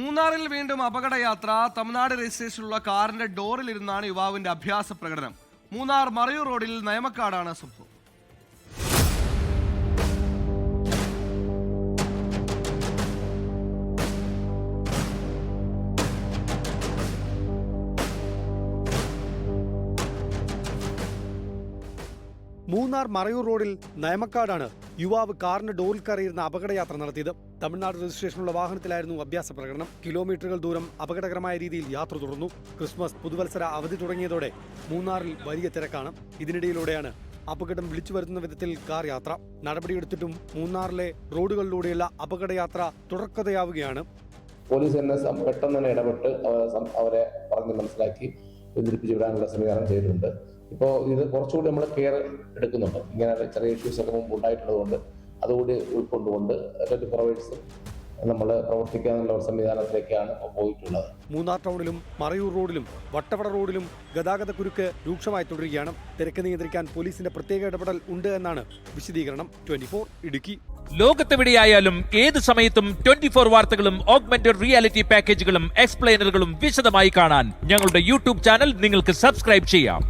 മൂന്നാറിൽ വീണ്ടും അപകടയാത്ര. തമിഴ്നാട് രജിസ്ട്രേഷനിലുള്ള കാറിന്റെ ഡോറിലിരുന്നാണ് യുവാവിന്റെ അഭ്യാസ പ്രകടനം. മൂന്നാർ മറയൂർ റോഡിൽ നയമക്കാടാണ് സംഭവം. മൂന്നാർ മറയൂർ റോഡിൽ നയമക്കാടാണ് യുവാവ് കാറിന്റെ ഡോറിൽ കയറിയിരുന്ന അപകടയാത്ര നടത്തിയത്. തമിഴ്നാട് രജിസ്ട്രേഷനുള്ള വാഹനത്തിലായിരുന്നു അഭ്യാസ പ്രകടനം. കിലോമീറ്ററുകൾ ദൂരം അപകടകരമായ രീതിയിൽ യാത്ര തുടർന്നു. ക്രിസ്മസ്, പുതുവത്സര അവധി തുടങ്ങിയതോടെ മൂന്നാറിൽ വലിയ തിരക്കാണ്. ഇതിനിടയിലൂടെയാണ് അപകടം വിളിച്ചു വരുത്തുന്ന വിധത്തിൽ കാർ യാത്ര. നടപടിയെടുത്തിട്ടും മൂന്നാറിലെ റോഡുകളിലൂടെയുള്ള അപകടയാത്ര തുടർക്കഥയാവുകയാണ്. പോലീസ് തന്നെ പെട്ടെന്ന് തന്നെ ഇടപെട്ട് അവരെ പറഞ്ഞ് മനസ്സിലാക്കി പിന്തിരിപ്പിച്ച് വിടാനുള്ള സംവിധാനം ചെയ്തിട്ടുണ്ട്. ഇപ്പോൾ ഇത് കുറച്ചുകൂടി നമ്മൾ കെയർ എടുക്കുന്നുണ്ട്. ഇങ്ങനെ ചെറിയ ഇഷ്യൂസ് ഒക്കെ മുമ്പ് ഉണ്ടായിട്ടുള്ളതുകൊണ്ട് അതുകൂടി ഉൾക്കൊണ്ടുകൊണ്ട് 24 hours നമ്മൾ പ്രവർത്തിക്കാനുള്ള ഒരു സംവിധാനത്തിലേക്കാണ് പോയിട്ടുള്ളത്. മൂന്നാർ ടൗണിലും മറയൂർ റോഡിലും വട്ടവട റോഡിലും ഗതാഗത കുരുക്ക് രൂക്ഷമായി തുടരുകയാണ്. തിരക്ക് നിയന്ത്രിക്കാൻ പോലീസിന്റെ പ്രത്യേക ഇടപെടൽ ഉണ്ട് എന്നാണ് വിശദീകരണം. 24 ഇടുക്കി. ലോകത്തെവിടെയായാലും ഏത് സമയത്തും 24 വാർത്തകളും ഓഗ്മെന്റഡ് റിയാലിറ്റി പാക്കേജുകളും എക്സ്പ്ലെയിനറുകളും വിശദമായി കാണാൻ ഞങ്ങളുടെ യൂട്യൂബ് ചാനൽ നിങ്ങൾക്ക് സബ്സ്ക്രൈബ് ചെയ്യാം.